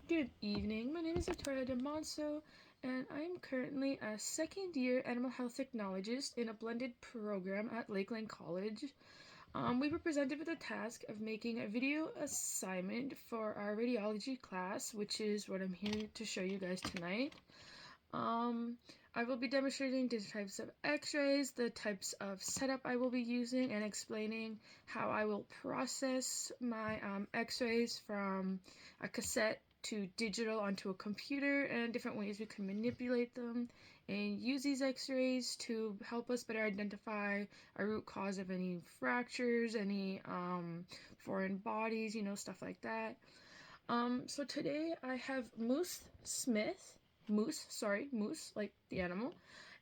Good evening. My name is Victoria DeMonso, and I am currently a second-year animal health technologist in a blended program at Lakeland College. We were presented with the task of making a video assignment for our radiology class, which is what I'm here to show you guys tonight. I will be demonstrating the types of x-rays, the types of setup I will be using, and explaining how I will process my x-rays from a cassette to digital onto a computer, and different ways we can manipulate them and use these x-rays to help us better identify a root cause of any fractures, any foreign bodies, stuff like that. So today I have Moose, like the animal,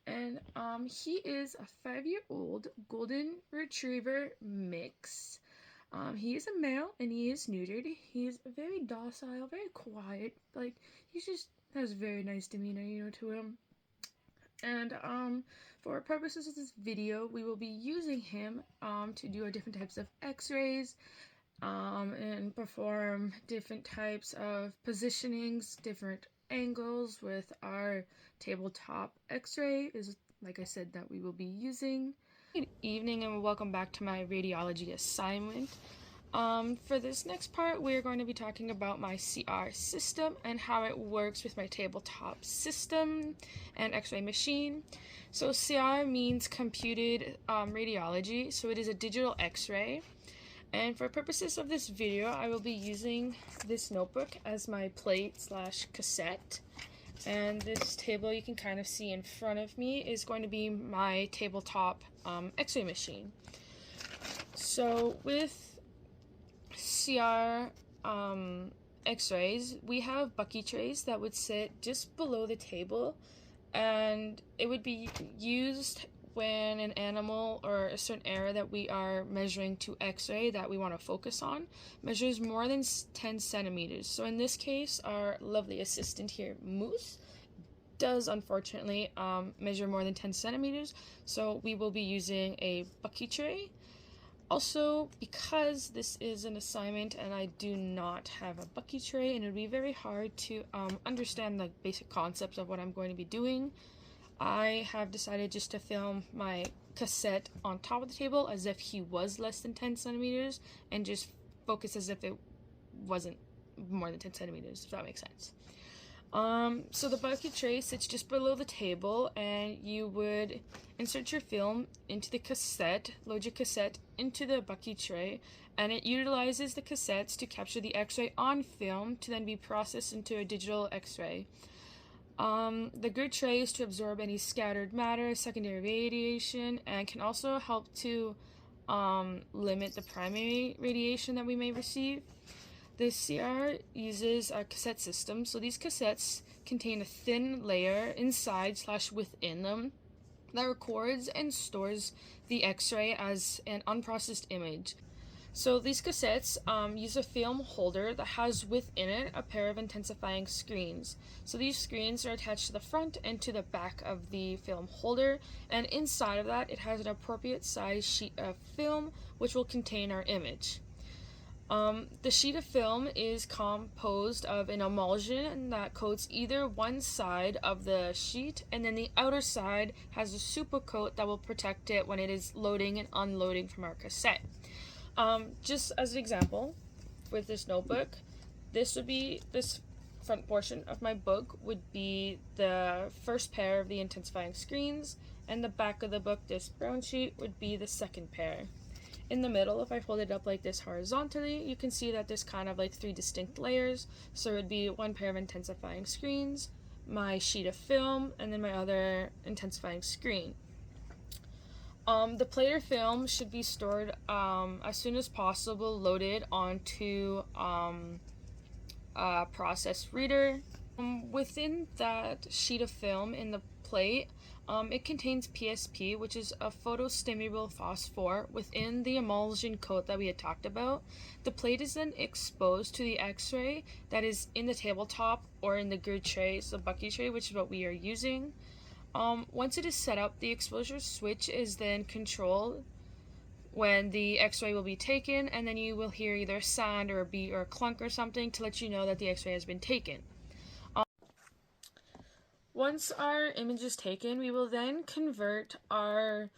and he is a 5-year-old golden retriever mix. He is a male and he is neutered. He is very docile, very quiet. Like he just has very nice demeanor, to him. And for purposes of this video, we will be using him to do our different types of X-rays, and perform different types of positionings, different angles with our tabletop x-ray is, like I said, that we will be using. Good evening and welcome back to my radiology assignment. For this next part, we're going to be talking about my CR system and how it works with my tabletop system and x-ray machine. So CR means computed radiology, so it is a digital x-ray. And for purposes of this video, I will be using this notebook as my plate / cassette. And this table you can kind of see in front of me is going to be my tabletop x-ray machine. So with CR x-rays, we have bucky trays that would sit just below the table, and it would be used when an animal or a certain area that we are measuring to x-ray that we want to focus on measures more than 10 centimeters. So in this case, our lovely assistant here, Moose, does unfortunately measure more than 10 centimeters. So we will be using a bucky tray. Also, because this is an assignment and I do not have a bucky tray, and it would be very hard to understand the basic concepts of what I'm going to be doing, I have decided just to film my cassette on top of the table as if he was less than 10 centimeters and just focus as if it wasn't more than 10 centimeters, if that makes sense. So the bucket tray sits just below the table, and you would insert your film into the cassette, load your cassette into the bucket tray, and it utilizes the cassettes to capture the x-ray on film to then be processed into a digital x-ray. The grid tray is to absorb any scattered matter, secondary radiation, and can also help to limit the primary radiation that we may receive. The CR uses a cassette system, so these cassettes contain a thin layer inside / within them that records and stores the x-ray as an unprocessed image. So these cassettes use a film holder that has within it a pair of intensifying screens. So these screens are attached to the front and to the back of the film holder, and inside of that it has an appropriate size sheet of film which will contain our image. The sheet of film is composed of an emulsion that coats either one side of the sheet, and then the outer side has a super coat that will protect it when it is loading and unloading from our cassette. Just as an example, with this notebook, this front portion of my book would be the first pair of the intensifying screens, and the back of the book, this brown sheet, would be the second pair. In the middle, if I fold it up like this horizontally, you can see that there's kind of like 3 distinct layers. So it would be one pair of intensifying screens, my sheet of film, and then my other intensifying screen. The plate or film should be stored as soon as possible, loaded onto a process reader. Within that sheet of film in the plate, it contains PSP, which is a photostimulable phosphor within the emulsion coat that we had talked about. The plate is then exposed to the x-ray that is in the tabletop or in the grid tray, so bucky tray, which is what we are using. Once it is set up, the exposure switch is then controlled when the x-ray will be taken, and then you will hear either a sound or a beat or a clunk or something to let you know that the x-ray has been taken. Once our image is taken, we will then convert our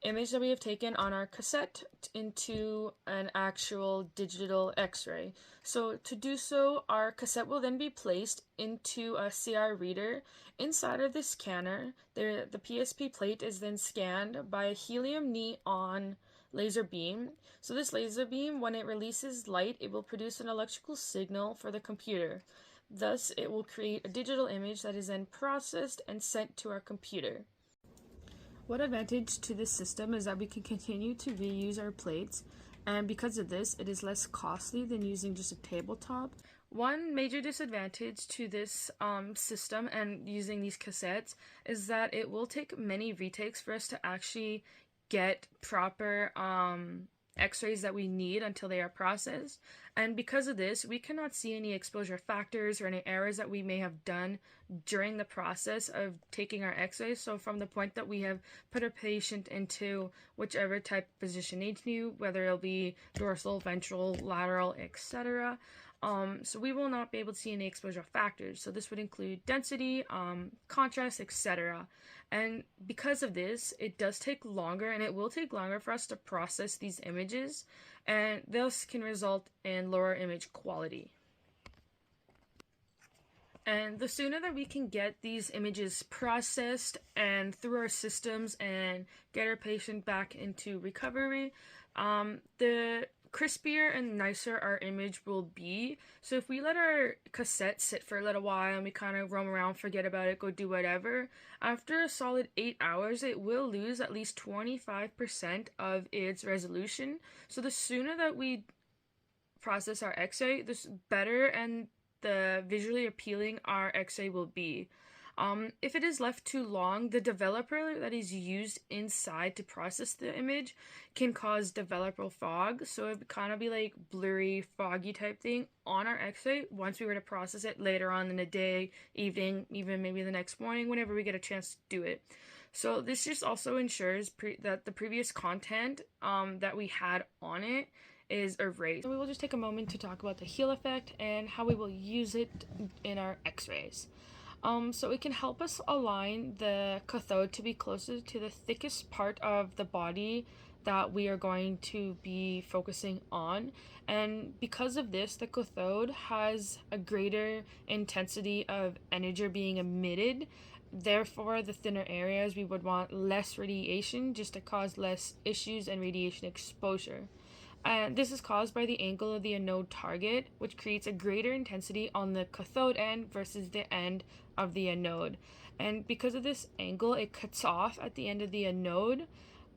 image that we have taken on our cassette into an actual digital x-ray. So to do so, our cassette will then be placed into a CR reader. Inside of the scanner, the PSP plate is then scanned by a helium neon laser beam. So this laser beam, when it releases light, it will produce an electrical signal for the computer. Thus, it will create a digital image that is then processed and sent to our computer. One advantage to this system is that we can continue to reuse our plates, and because of this, it is less costly than using just a tabletop. One major disadvantage to this system and using these cassettes is that it will take many retakes for us to actually get proper x-rays that we need until they are processed. And because of this, we cannot see any exposure factors or any errors that we may have done during the process of taking our x-rays. So from the point that we have put our patient into whichever type of position needs to, whether it'll be dorsal, ventral, lateral, etc., so we will not be able to see any exposure factors. So this would include density, contrast, etc. And because of this, it does take longer, and it will take longer for us to process these images, and this can result in lower image quality. And the sooner that we can get these images processed and through our systems and get our patient back into recovery, the crispier and nicer our image will be. So if we let our cassette sit for a little while and we kind of roam around, forget about it, go do whatever, after a solid 8 hours, it will lose at least 25% of its resolution. So the sooner that we process our x-ray, the better and the visually appealing our x-ray will be. If it is left too long, the developer that is used inside to process the image can cause developer fog, so it would kind of be like blurry, foggy type thing on our x-ray once we were to process it later on in the day, evening, even maybe the next morning, whenever we get a chance to do it. So this just also ensures that the previous content that we had on it is erased. We will just take a moment to talk about the heel effect and how we will use it in our x-rays. So it can help us align the cathode to be closer to the thickest part of the body that we are going to be focusing on. And because of this, the cathode has a greater intensity of energy being emitted. Therefore, the thinner areas, we would want less radiation just to cause less issues and radiation exposure. And this is caused by the angle of the anode target, which creates a greater intensity on the cathode end versus the end of the anode. And because of this angle, it cuts off at the end of the anode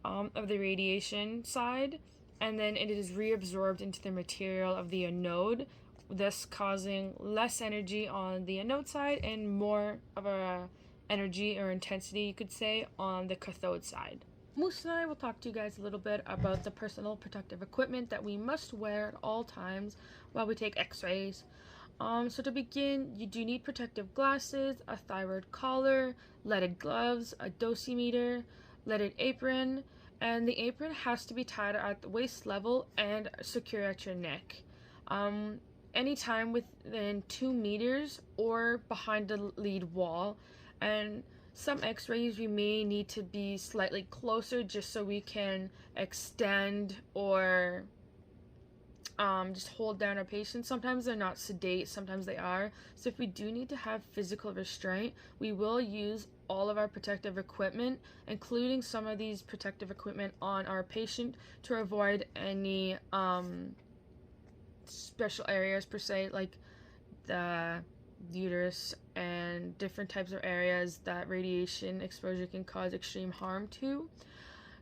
of the radiation side, and then it is reabsorbed into the material of the anode, thus causing less energy on the anode side and more of a energy or intensity, you could say, on the cathode side. Moose and I will talk to you guys a little bit about the personal protective equipment that we must wear at all times while we take x-rays. So to begin, you do need protective glasses, a thyroid collar, leaded gloves, a dosimeter, leaded apron, and the apron has to be tied at the waist level and secure at your neck. Anytime within 2 meters or behind the lead wall, and some x-rays we may need to be slightly closer just so we can extend or just hold down our patients. Sometimes they're not sedate, sometimes they are. So if we do need to have physical restraint, we will use all of our protective equipment, including some of these protective equipment on our patient to avoid any special areas per se, like the uterus and different types of areas that radiation exposure can cause extreme harm to.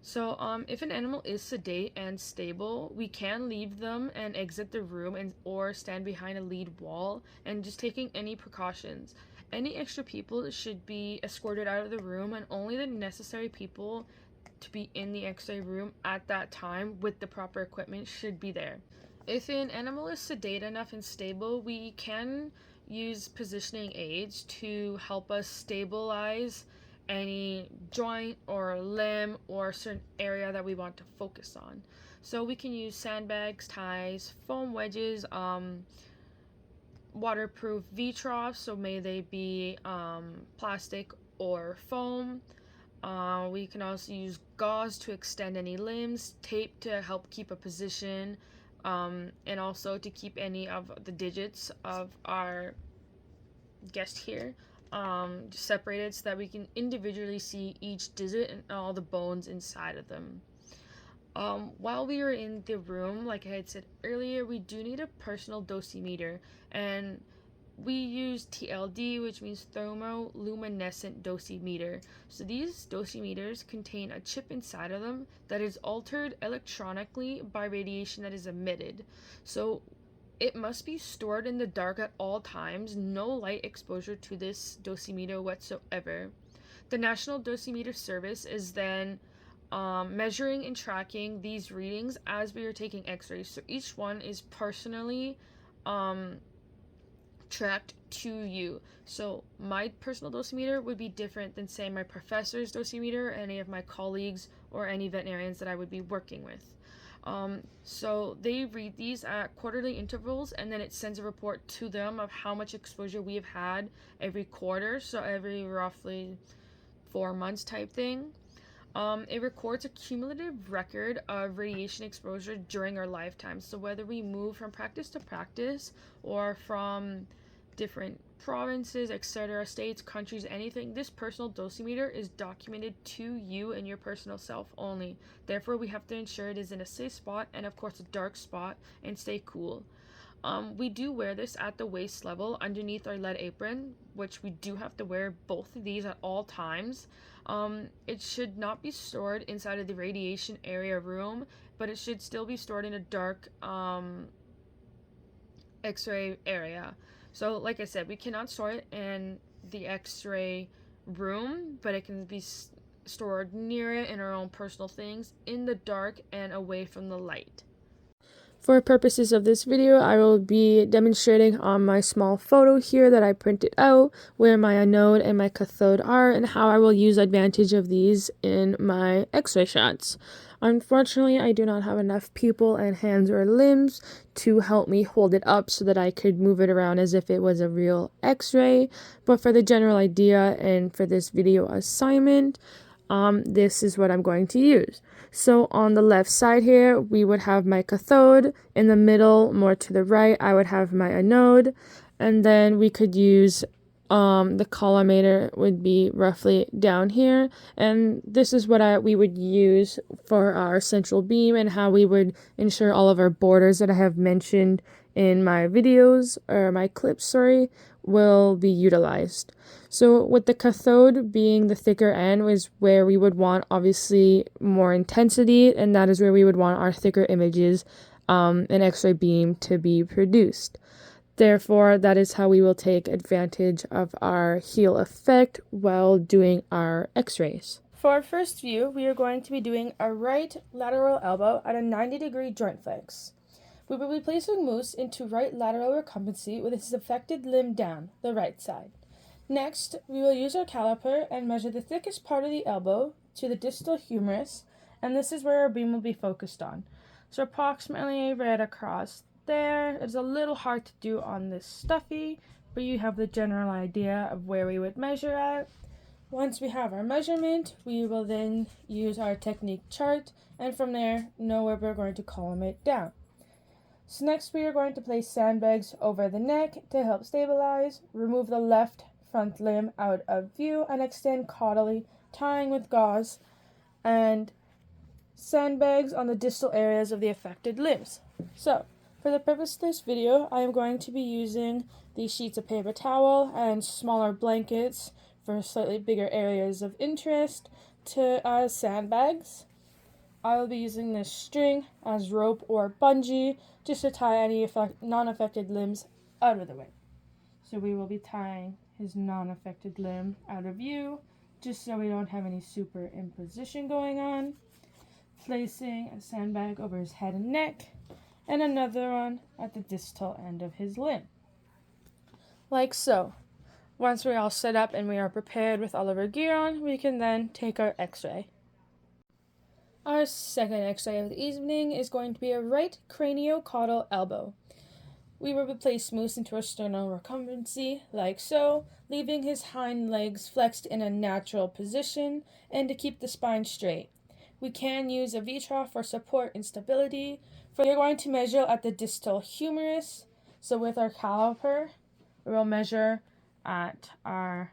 So if an animal is sedate and stable, we can leave them and exit the room or stand behind a lead wall, and just taking any precautions. Any extra people should be escorted out of the room, and only the necessary people to be in the x-ray room at that time with the proper equipment should be there. If an animal is sedate enough and stable, we can use positioning aids to help us stabilize any joint or limb or certain area that we want to focus on. So we can use sandbags, ties, foam wedges, waterproof V-troughs, so may they be plastic or foam. We can also use gauze to extend any limbs, tape to help keep a position, and also to keep any of the digits of our guest here separated so that we can individually see each digit and all the bones inside of them. While we were in the room, like I had said earlier, we do need a personal dosimeter, and we use TLD, which means thermoluminescent dosimeter. So these dosimeters contain a chip inside of them that is altered electronically by radiation that is emitted. So it must be stored in the dark at all times, no light exposure to this dosimeter whatsoever. The National Dosimeter Service is then measuring and tracking these readings as we are taking x-rays. So each one is personally tracked to you. So my personal dosimeter would be different than, say, my professor's dosimeter, or any of my colleagues, or any veterinarians that I would be working with. So they read these at quarterly intervals, and then it sends a report to them of how much exposure we have had every quarter, so every roughly 4 months type thing. It records a cumulative record of radiation exposure during our lifetime. So whether we move from practice to practice or from different provinces, etc., states, countries, anything, this personal dosimeter is documented to you and your personal self only. Therefore, we have to ensure it is in a safe spot and, of course, a dark spot, and stay cool. We do wear this at the waist level underneath our lead apron, which we do have to wear both of these at all times. It should not be stored inside of the radiation area room, but it should still be stored in a dark x-ray area. So like I said, we cannot store it in the x-ray room, but it can be stored near it in our own personal things, in the dark and away from the light. For purposes of this video, I will be demonstrating on my small photo here that I printed out where my anode and my cathode are, and how I will use advantage of these in my x-ray shots. Unfortunately, I do not have enough people and hands or limbs to help me hold it up so that I could move it around as if it was a real x-ray, but for the general idea and for this video assignment, this is what I'm going to use. So on the left side here, we would have my cathode. In the middle, more to the right, I would have my anode. And then we could use the collimator would be roughly down here. And this is what we would use for our central beam, and how we would ensure all of our borders that I have mentioned in my videos, or my clips, sorry, will be utilized. So with the cathode being the thicker end was where we would want obviously more intensity, and that is where we would want our thicker images, an x-ray beam to be produced. Therefore, that is how we will take advantage of our heel effect while doing our x-rays. For our first view, we are going to be doing a right lateral elbow at a 90-degree joint flex. We will be placing Moose into right lateral recumbency with his affected limb down, the right side. Next, we will use our caliper and measure the thickest part of the elbow to the distal humerus, and this is where our beam will be focused on. So approximately right across there. It's a little hard to do on this stuffy, but you have the general idea of where we would measure at. Once we have our measurement, we will then use our technique chart, and from there, know where we're going to column it down. So next, we are going to place sandbags over the neck to help stabilize, remove the left front limb out of view, and extend caudally, tying with gauze and sandbags on the distal areas of the affected limbs. So, for the purpose of this video, I am going to be using these sheets of paper towel and smaller blankets for slightly bigger areas of interest as sandbags. I will be using this string as rope or bungee just to tie any non-affected limbs out of the way. So we will be tying his non-affected limb out of view, just so we don't have any superimposition going on. Placing a sandbag over his head and neck, and another one at the distal end of his limb. Like so. Once we're all set up and we are prepared with all of our gear on, we can then take our x-ray. Our second x-ray of the evening is going to be a right craniocaudal elbow. We will place Moose into a sternal recumbency, like so, leaving his hind legs flexed in a natural position and to keep the spine straight. We can use a V-trough for support and stability. We are going to measure at the distal humerus. So with our caliper, we will measure at our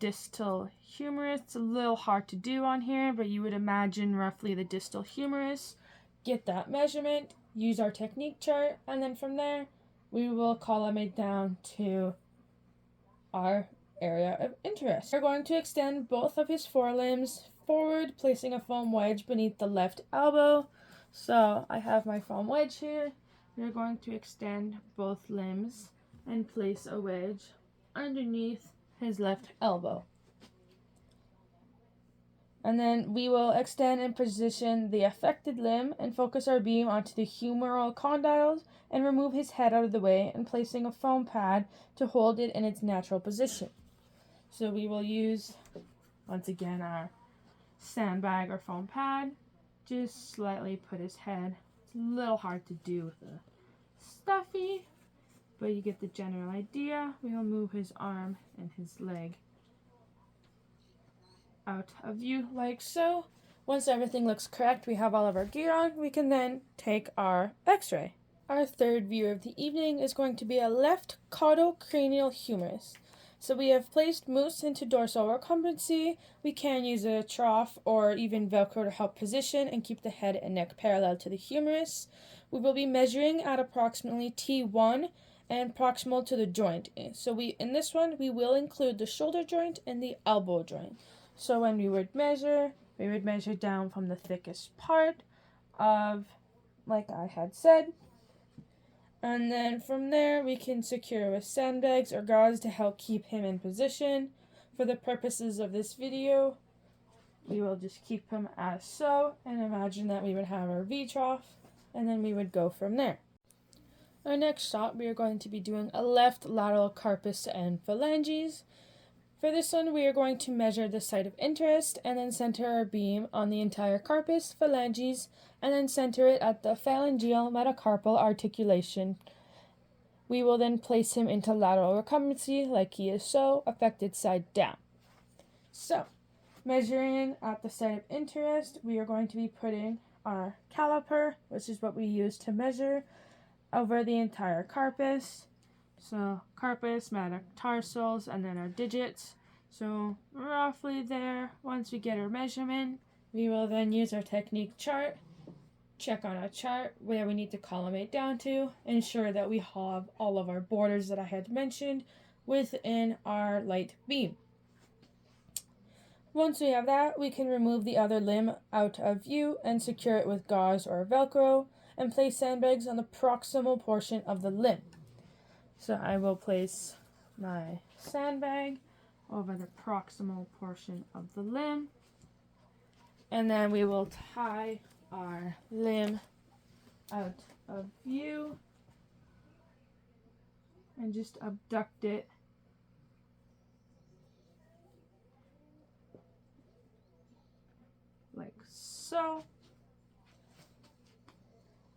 distal humerus. It's a little hard to do on here, but you would imagine roughly the distal humerus. Get that measurement, use our technique chart, and then from there, we will column it down to our area of interest. We're going to extend both of his forelimbs forward, placing a foam wedge beneath the left elbow. So I have my foam wedge here. We're going to extend both limbs and place a wedge underneath his left elbow. And then we will extend and position the affected limb and focus our beam onto the humeral condyles and remove his head out of the way and placing a foam pad to hold it in its natural position. So we will use, once again, our sandbag or foam pad. Just slightly put his head. It's a little hard to do with the stuffy, but you get the general idea. We will move his arm and his leg out of view like so. Once everything looks correct, we have all of our gear on, we can then take our x-ray. Our third view of the evening is going to be a left caudocranial humerus. So we have placed Moose into dorsal recumbency. We can use a trough or even Velcro to help position and keep the head and neck parallel to the humerus. We will be measuring at approximately T1 and proximal to the joint. So in this one, we will include the shoulder joint and the elbow joint. So when we would measure down from the thickest part of, like I had said, and then from there we can secure with sandbags or gauze to help keep him in position. For the purposes of this video, we will just keep him as so, and imagine that we would have our V-trough, and then we would go from there. Our next shot, we are going to be doing a left lateral carpus and phalanges. For this one, we are going to measure the site of interest and then center our beam on the entire carpus, phalanges, and then center it at the phalangeal metacarpal articulation. We will then place him into lateral recumbency like he is so, affected side down. So, measuring at the site of interest, we are going to be putting our caliper, which is what we use to measure, over the entire carpus. So carpus, metatarsals, and then our digits. So roughly there, once we get our measurement, we will then use our technique chart, check on our chart where we need to column it down to, ensure that we have all of our borders that I had mentioned within our light beam. Once we have that, we can remove the other limb out of view and secure it with gauze or Velcro and place sandbags on the proximal portion of the limb. So I will place my sandbag over the proximal portion of the limb, and then we will tie our limb out of view and just abduct it like so.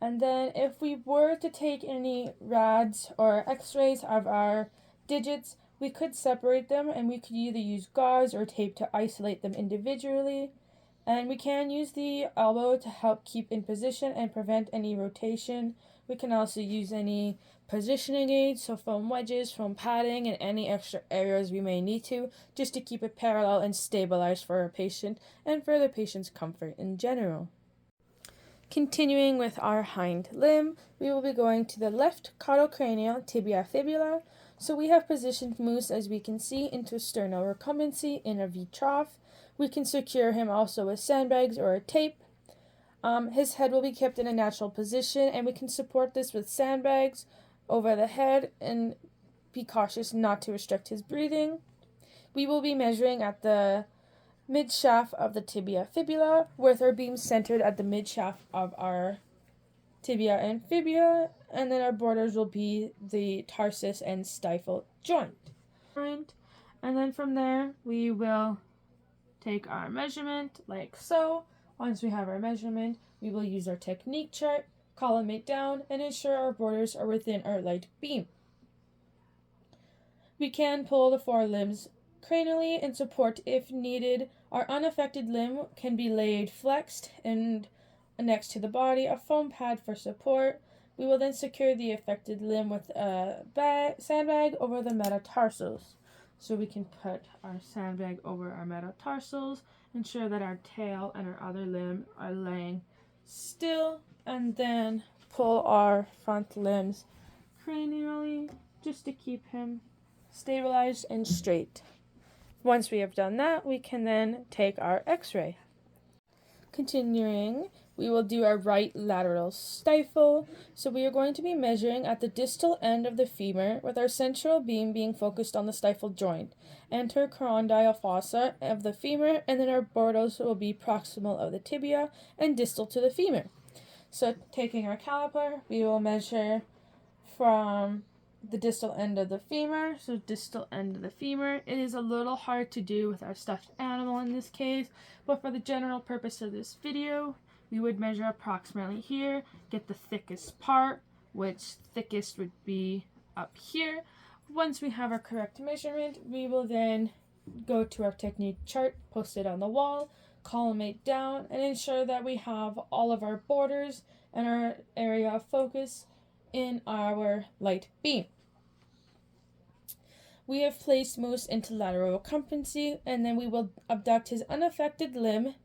And then if we were to take any rads or x-rays of our digits, we could separate them and we could either use gauze or tape to isolate them individually. And we can use the elbow to help keep in position and prevent any rotation. We can also use any positioning aids, so foam wedges, foam padding, and any extra areas we may need to, just to keep it parallel and stabilized for our patient and for the patient's comfort in general. Continuing with our hind limb, we will be going to the left caudocranial tibia fibula. So we have positioned Moose, as we can see, into sternal recumbency in a V-trough. We can secure him also with sandbags or a tape. His head will be kept in a natural position, and we can support this with sandbags over the head and be cautious not to restrict his breathing. We will be measuring at the mid-shaft of the tibia fibula, with our beam centered at the mid-shaft of our tibia and fibula, and then our borders will be the tarsus and stifle joint. And then from there, we will take our measurement like so. Once we have our measurement, we will use our technique chart, column it down, and ensure our borders are within our light beam. We can pull the forelimbs cranially and support if needed. Our unaffected limb can be laid flexed and next to the body, a foam pad for support. We will then secure the affected limb with a sandbag over the metatarsals. So we can put our sandbag over our metatarsals, ensure that our tail and our other limb are laying still, and then pull our front limbs cranially just to keep him stabilized and straight. Once we have done that, we can then take our x-ray. Continuing, we will do our right lateral stifle. So we are going to be measuring at the distal end of the femur with our central beam being focused on the stifle joint, intercondyle fossa of the femur, and then our borders will be proximal of the tibia and distal to the femur. So taking our caliper, we will measure from the distal end of the femur, so distal end of the femur. It is a little hard to do with our stuffed animal in this case, but for the general purpose of this video, we would measure approximately here, get the thickest part, which thickest would be up here. Once we have our correct measurement, we will then go to our technique chart, post it on the wall, column it down, and ensure that we have all of our borders and our area of focus in our light beam. We have placed Moose into lateral occupancy, and then we will abduct his unaffected limb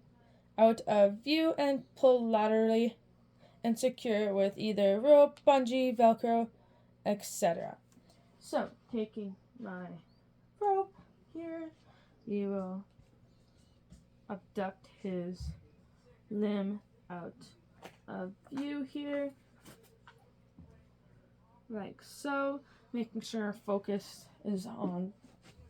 out of view and pull laterally and secure with either rope, bungee, velcro, etc. So, taking my rope here, we will abduct his limb out of view here, like so, making sure our focus is on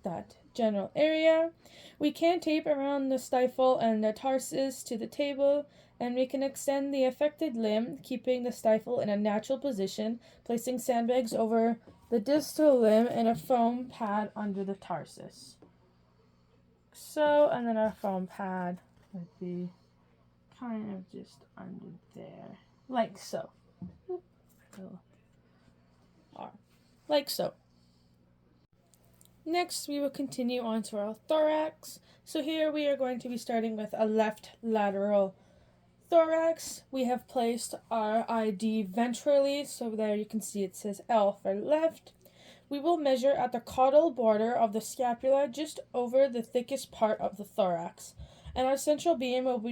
that general area. We can tape around the stifle and the tarsus to the table, and we can extend the affected limb, keeping the stifle in a natural position, placing sandbags over the distal limb and a foam pad under the tarsus. So, and then our foam pad would be kind of just under there, like so. Like so. Next, we will continue on to our thorax. So here we are going to be starting with a left lateral thorax. We have placed our ID ventrally, so there you can see it says L for left. We will measure at the caudal border of the scapula, just over the thickest part of the thorax. And our central beam will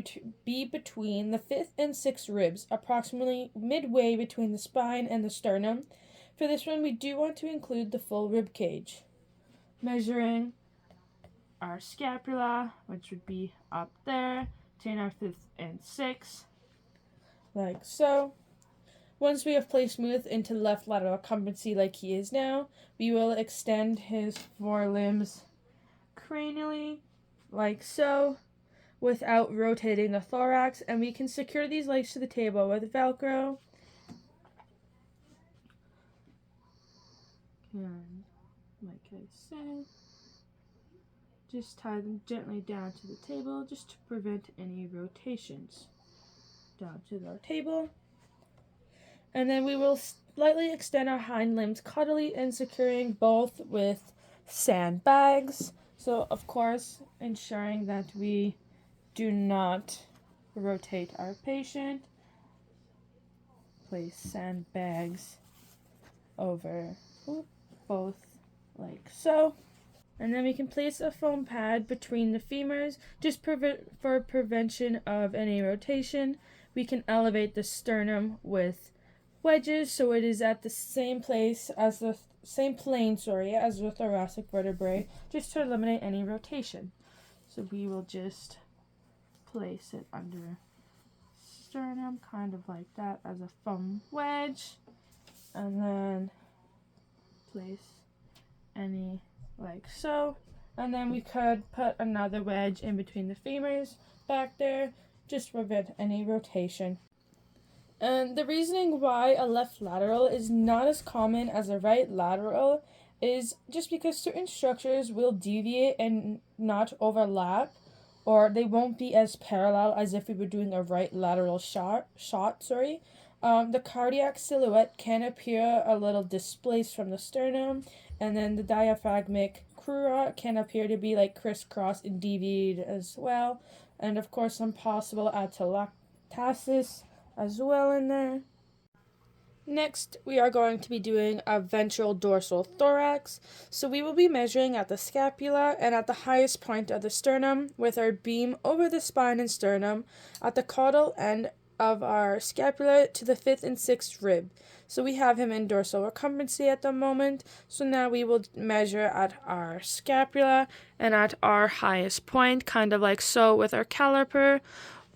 be between the 5th and 6th ribs, approximately midway between the spine and the sternum. For this one, we do want to include the full rib cage. Measuring our scapula, which would be up there, between our 5th and 6th, like so. Once we have placed Moose into left lateral occupancy like he is now, we will extend his forelimbs cranially, like so, without rotating the thorax, and we can secure these legs to the table with Velcro. And like I said, just tie them gently down to the table just to prevent any rotations down to our table. And then we will slightly extend our hind limbs caudally and securing both with sandbags. So, of course, ensuring that we do not rotate our patient. Place sandbags over both like so. And then we can place a foam pad between the femurs just for prevention of any rotation. We can elevate the sternum with wedges so it is at the same place as the same plane as the thoracic vertebrae, just to eliminate any rotation. So we will just place it under sternum, kind of like that, as a foam wedge, and then place any like so, and then we could put another wedge in between the femurs back there just to prevent any rotation. And the reasoning why a left lateral is not as common as a right lateral is just because certain structures will deviate and not overlap, or they won't be as parallel as if we were doing a right lateral shot. The cardiac silhouette can appear a little displaced from the sternum, and then the diaphragmatic crura can appear to be like crisscrossed and deviated as well, and of course some possible atelectasis as well in there. Next, we are going to be doing a ventral dorsal thorax. So we will be measuring at the scapula and at the highest point of the sternum with our beam over the spine and sternum at the caudal end of our scapula to the 5th and 6th rib. So we have him in dorsal recumbency at the moment. So now we will measure at our scapula and at our highest point, kind of like so with our caliper.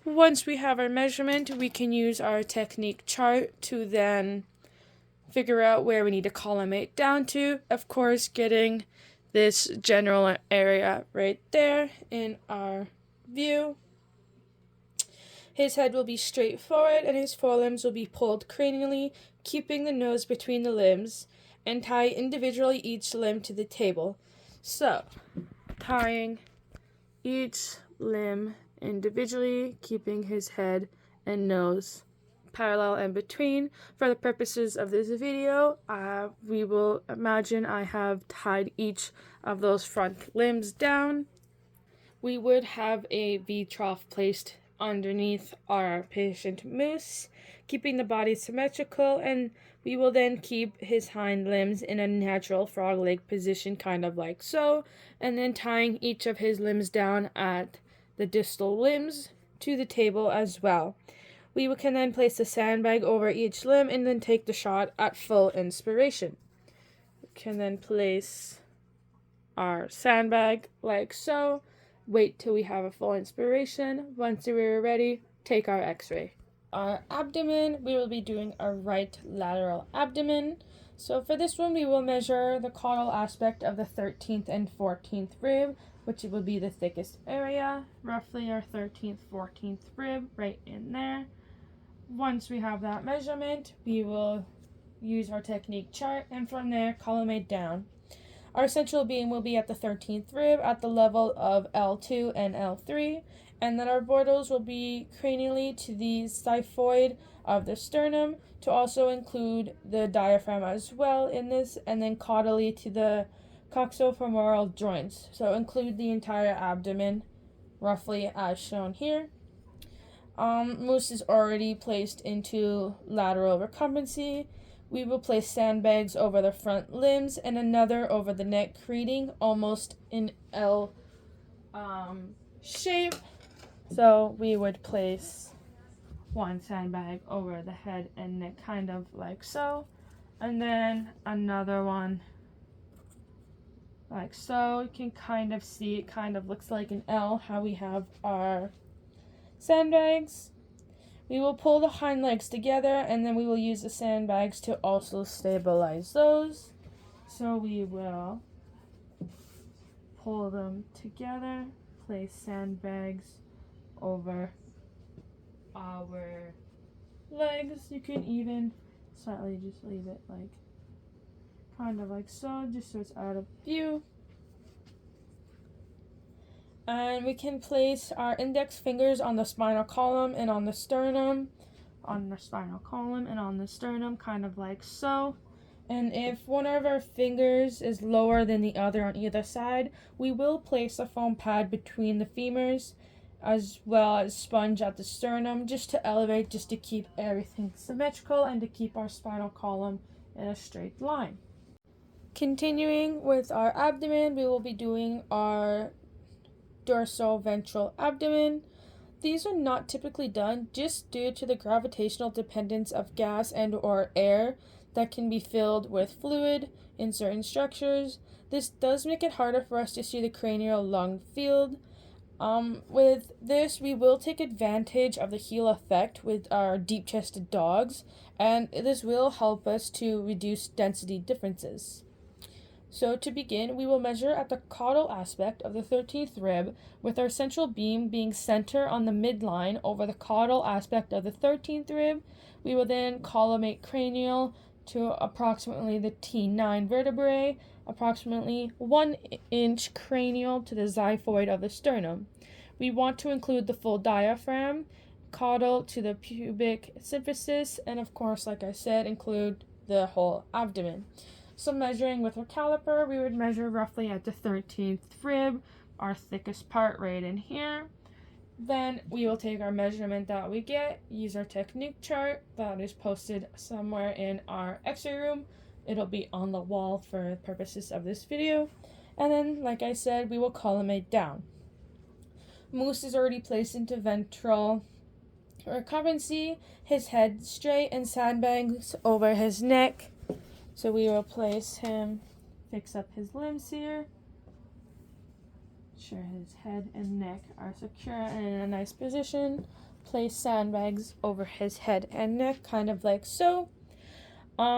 Once we have our measurement, we can use our technique chart to then figure out where we need to collimate down to. Of course, getting this general area right there in our view. His head will be straight forward and his forelimbs will be pulled cranially, keeping the nose between the limbs, and tie individually each limb to the table. So, tying each limb individually, keeping his head and nose parallel and between. For the purposes of this video, we will imagine I have tied each of those front limbs down. We would have a V-trough placed underneath our patient moose, keeping the body symmetrical, and we will then keep his hind limbs in a natural frog leg position, kind of like so, and then tying each of his limbs down at the distal limbs to the table as well. We can then place a sandbag over each limb and then take the shot at full inspiration. We can then place our sandbag like so, wait till we have a full inspiration. Once we're ready, take our x-ray. Our abdomen, we will be doing a right lateral abdomen. So for this one, we will measure the caudal aspect of the 13th and 14th rib, which will be the thickest area, roughly our 13th, 14th rib right in there. Once we have that measurement, we will use our technique chart, and from there, collimate down. Our central beam will be at the 13th rib at the level of L2 and L3, and then our borders will be cranially to the xiphoid of the sternum, to also include the diaphragm as well in this, and then caudally to the coxofemoral joints. So include the entire abdomen, roughly as shown here. Moose is already placed into lateral recumbency. We will place sandbags over the front limbs and another over the neck, creating almost an L shape. So we would place one sandbag over the head and neck, kind of like so, and then another one like so. You can kind of see it kind of looks like an L, how we have our sandbags. We will pull the hind legs together, and then we will use the sandbags to also stabilize those. So we will pull them together, place sandbags over our legs. You can even slightly just leave it like kind of like so, just so it's out of view. And we can place our index fingers on the spinal column and on the sternum, kind of like so. And if one of our fingers is lower than the other on either side, we will place a foam pad between the femurs, as well as sponge at the sternum, just to elevate, just to keep everything symmetrical and to keep our spinal column in a straight line. Continuing with our abdomen, we will be doing our dorsal ventral abdomen. These are not typically done just due to the gravitational dependence of gas and or air that can be filled with fluid in certain structures. This does make it harder for us to see the cranial lung field. With this, we will take advantage of the heel effect with our deep-chested dogs, and this will help us to reduce density differences. So to begin, we will measure at the caudal aspect of the 13th rib, with our central beam being center on the midline over the caudal aspect of the 13th rib. We will then collimate cranial to approximately the T9 vertebrae, approximately 1 inch cranial to the xiphoid of the sternum. We want to include the full diaphragm, caudal to the pubic symphysis, and of course, like I said, include the whole abdomen. So measuring with our caliper, we would measure roughly at the 13th rib, our thickest part right in here. Then we will take our measurement that we get, use our technique chart that is posted somewhere in our x-ray room. It'll be on the wall for purposes of this video. And then, like I said, we will collimate down. Moose is already placed into ventral recumbency, his head straight and sandbags over his neck. So we will place him, fix up his limbs here. Sure his head and neck are secure and in a nice position. Place sandbags over his head and neck, kind of like so.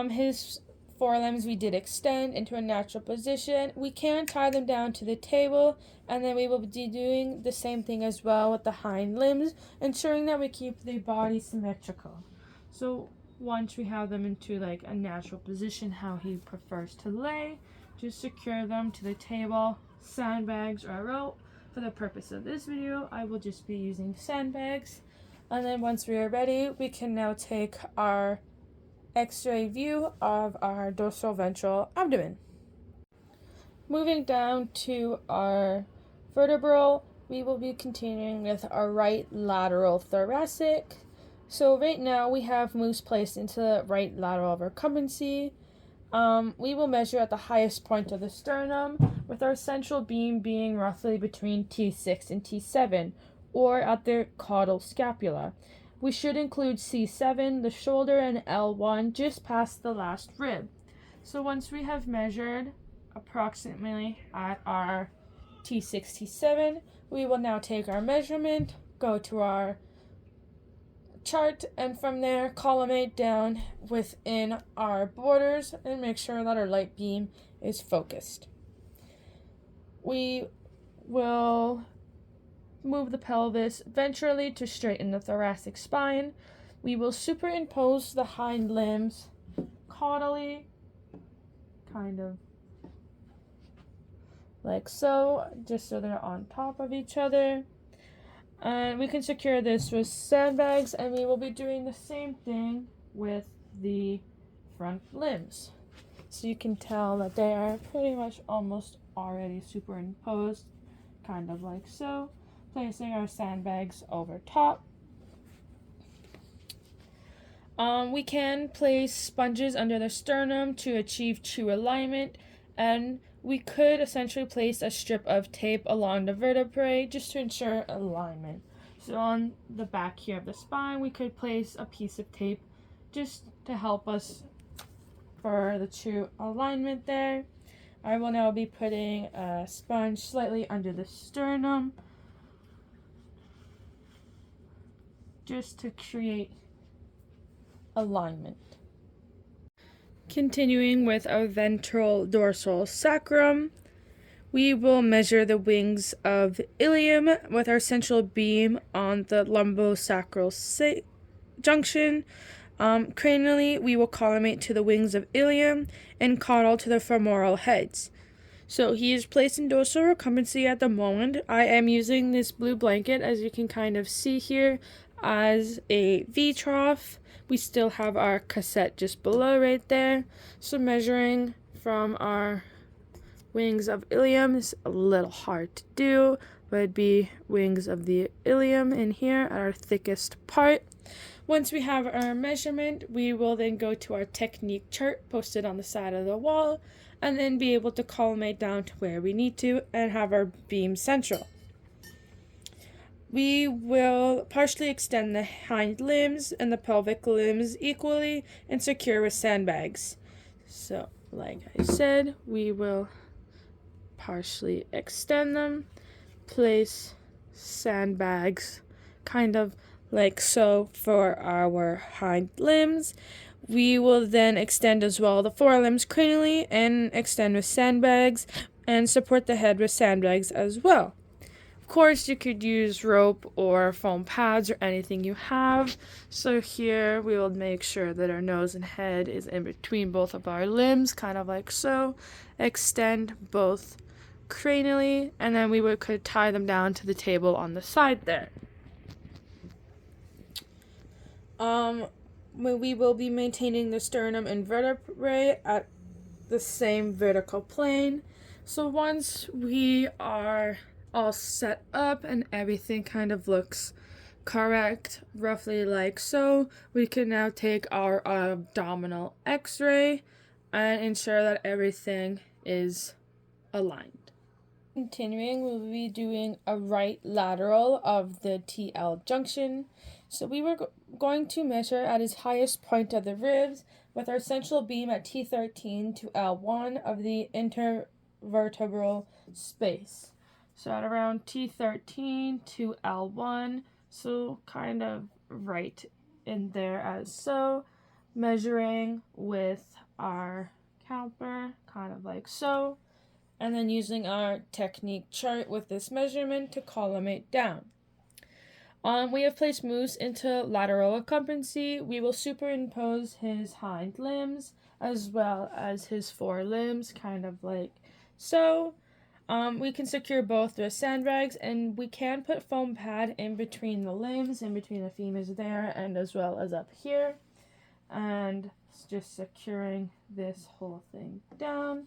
His forelimbs we did extend into a natural position. We can tie them down to the table, and then we will be doing the same thing as well with the hind limbs, ensuring that we keep the body symmetrical. So once we have them into like a natural position, how he prefers to lay, just secure them to the table, sandbags or a rope. For the purpose of this video, I will just be using sandbags. And then once we are ready, we can now take our x-ray view of our dorsal ventral abdomen. Moving down to our vertebral, we will be continuing with our right lateral thoracic. So right now we have Moose placed into the right lateral recumbency. We will measure at the highest point of the sternum, with our central beam being roughly between T6 and T7, or at the caudal scapula. We should include C7, the shoulder, and L1 just past the last rib. So once we have measured approximately at our T6, T7, we will now take our measurement, go to our chart, and from there collimate down within our borders and make sure that our light beam is focused. We will move the pelvis ventrally to straighten the thoracic spine. We will superimpose the hind limbs caudally, kind of like so, just so they're on top of each other. And we can secure this with sandbags, and we will be doing the same thing with the front limbs. So you can tell that they are pretty much almost already superimposed, kind of like so. Placing our sandbags over top. We can place sponges under the sternum to achieve true alignment, and we could essentially place a strip of tape along the vertebrae just to ensure alignment. So on the back here of the spine, we could place a piece of tape just to help us for the true alignment there. I will now be putting a sponge slightly under the sternum, just to create alignment. Continuing with our ventral dorsal sacrum, we will measure the wings of ilium with our central beam on the lumbosacral junction. Cranially, we will collimate to the wings of ilium and caudal to the femoral heads. So he is placed in dorsal recumbency at the moment. I am using this blue blanket, as you can kind of see here, as a V trough. We still have our cassette just below right there. So measuring from our wings of ilium is a little hard to do, but it'd be wings of the ilium in here at our thickest part. Once we have our measurement, we will then go to our technique chart posted on the side of the wall, and then be able to collimate down to where we need to and have our beam central. We will partially extend the hind limbs and the pelvic limbs equally and secure with sandbags. So, like I said, we will partially extend them, place sandbags kind of like so for our hind limbs. We will then extend as well the forelimbs cranially and extend with sandbags and support the head with sandbags as well. Of course, you could use rope or foam pads or anything you have. So here we will make sure that our nose and head is in between both of our limbs, kind of like so. Extend both cranially, and then could tie them down to the table on the side there. We will be maintaining the sternum and vertebrae at the same vertical plane. So once we are all set up and everything kind of looks correct, roughly like so, we can now take our abdominal x-ray and ensure that everything is aligned. Continuing, we'll be doing a right lateral of the TL junction. So we were going to measure at its highest point of the ribs with our central beam at T13 to L1 of the intervertebral space. So at around T13 to L1, so kind of right in there as so, measuring with our caliper, kind of like so, and then using our technique chart with this measurement to collimate down. We have placed Moose into lateral occupancy. We will superimpose his hind limbs as well as his forelimbs, kind of like so. We can secure both with sandbags, and we can put foam pad in between the limbs, in between the femurs there, and as well as up here. And just securing this whole thing down,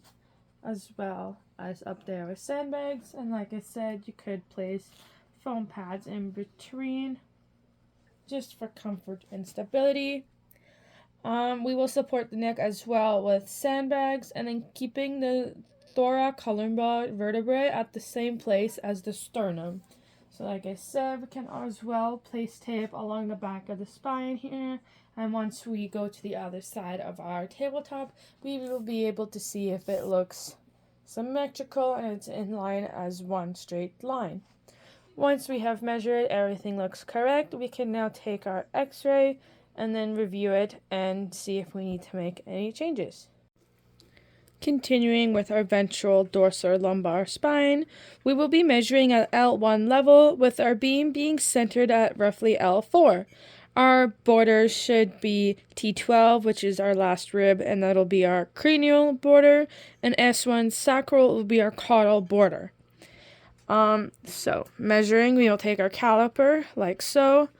as well as up there with sandbags. And like I said, you could place foam pads in between just for comfort and stability. We will support the neck as well with sandbags, and then keeping the thoracolumbar vertebrae at the same place as the sternum. So like I said, we can as well place tape along the back of the spine here, and once we go to the other side of our tabletop, we will be able to see if it looks symmetrical and it's in line as one straight line. Once we have measured, everything looks correct, we can now take our x-ray and then review it and see if we need to make any changes. Continuing with our ventral dorsal lumbar spine, we will be measuring at L1 level with our beam being centered at roughly L4. Our borders should be T12, which is our last rib, and that'll be our cranial border, and S1 sacral will be our caudal border. So measuring, we will take our caliper like so,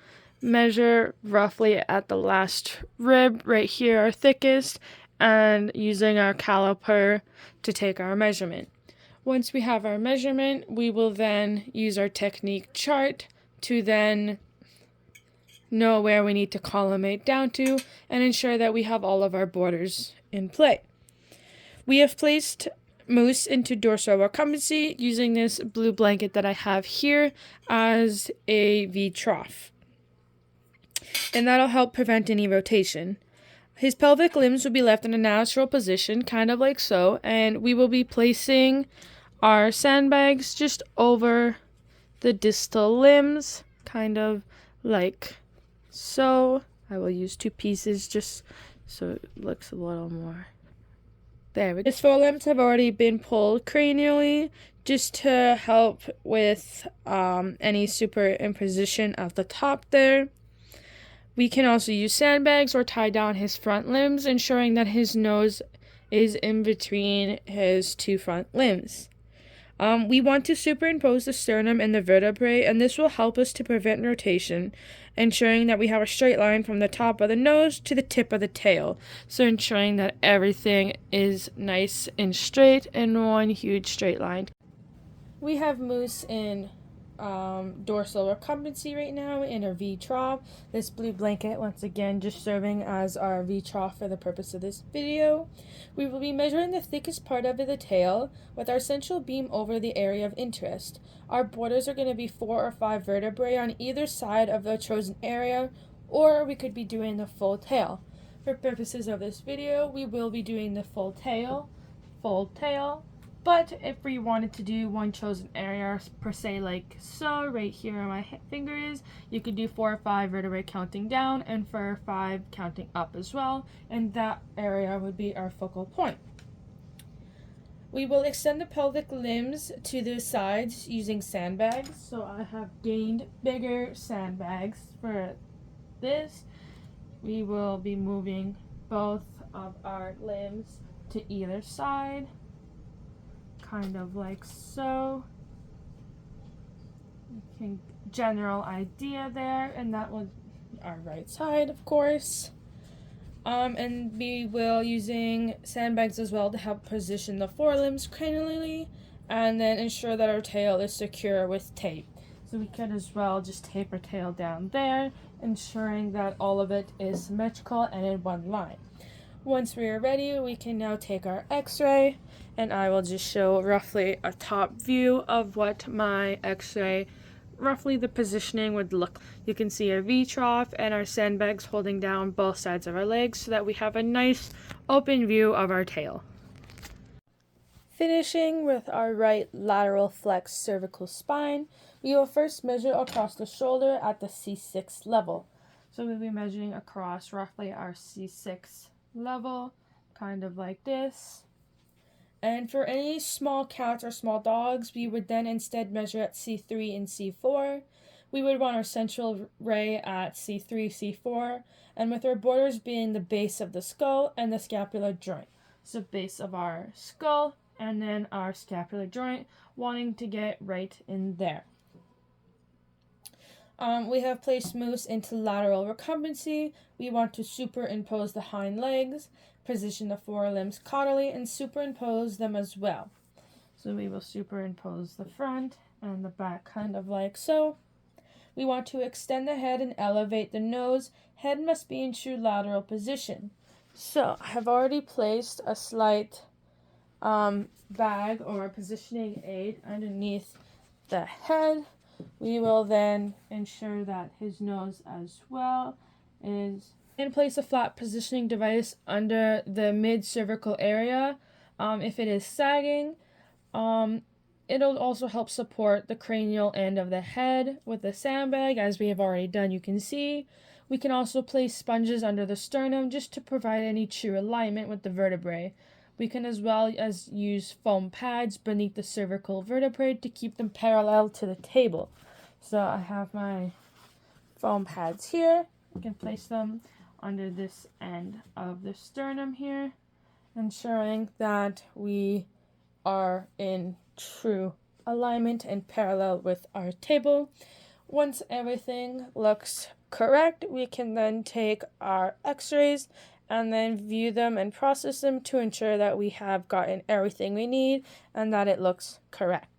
measure roughly at the last rib right here, our thickest, and using our caliper to take our measurement. Once we have our measurement, we will then use our technique chart to then know where we need to collimate down to and ensure that we have all of our borders in play. We have placed Moose into dorsal recumbency using this blue blanket that I have here as a V trough, and that'll help prevent any rotation. His pelvic limbs will be left in a natural position, kind of like so, and we will be placing our sandbags just over the distal limbs, kind of like so. I will use two pieces just so it looks a little more. There we go. His forelimbs have already been pulled cranially just to help with any superimposition of the top there. We can also use sandbags or tie down his front limbs, ensuring that his nose is in between his two front limbs. We want to superimpose the sternum and the vertebrae, and this will help us to prevent rotation, ensuring that we have a straight line from the top of the nose to the tip of the tail. So ensuring that everything is nice and straight in one huge straight line. We have Moose in dorsal recumbency right now in our V trough. This blue blanket, once again, just serving as our V trough for the purpose of this video. We will be measuring the thickest part of the tail with our central beam over the area of interest. Our borders are going to be 4 or 5 vertebrae on either side of the chosen area, or we could be doing the full tail. For purposes of this video, we will be doing the full tail, but if we wanted to do one chosen area per se, like so, right here where my finger is, you could do 4 or 5 vertebrae counting down and 4 or 5 counting up as well, and that area would be our focal point. We will extend the pelvic limbs to the sides using sandbags. So I have gained bigger sandbags for this. We will be moving both of our limbs to either side, kind of like so. General idea there, and that was our right side, of course. And we will using sandbags as well to help position the forelimbs cranially, and then ensure that our tail is secure with tape. So we could as well just tape our tail down there, ensuring that all of it is symmetrical and in one line. Once we are ready, we can now take our x-ray, and I will just show roughly a top view of what my x-ray, roughly the positioning would look. You can see our V-trough and our sandbags holding down both sides of our legs so that we have a nice open view of our tail. Finishing with our right lateral flex cervical spine, we will first measure across the shoulder at the C6 level. So we'll be measuring across roughly our C6 level, kind of like this. And for any small cats or small dogs, we would then instead measure at C3 and C4. We would want our central ray at C3, C4, and with our borders being the base of the skull and the scapular joint. So base of our skull and then our scapular joint, wanting to get right in there. We have placed moose into lateral recumbency. We want to superimpose the hind legs, position the forelimbs caudally, and superimpose them as well. So we will superimpose the front and the back kind of like so. We want to extend the head and elevate the nose. Head must be in true lateral position. So I have already placed a slight bag or positioning aid underneath the head. We will then ensure that his nose as well is, and place a flat positioning device under the mid-cervical area. If it is sagging, it'll also help support the cranial end of the head with the sandbag, as we have already done, you can see. We can also place sponges under the sternum just to provide any true alignment with the vertebrae. We can as well as use foam pads beneath the cervical vertebrae to keep them parallel to the table. So I have my foam pads here. I can place them under this end of the sternum here, ensuring that we are in true alignment and parallel with our table. Once everything looks correct, we can then take our x-rays and then view them and process them to ensure that we have gotten everything we need and that it looks correct.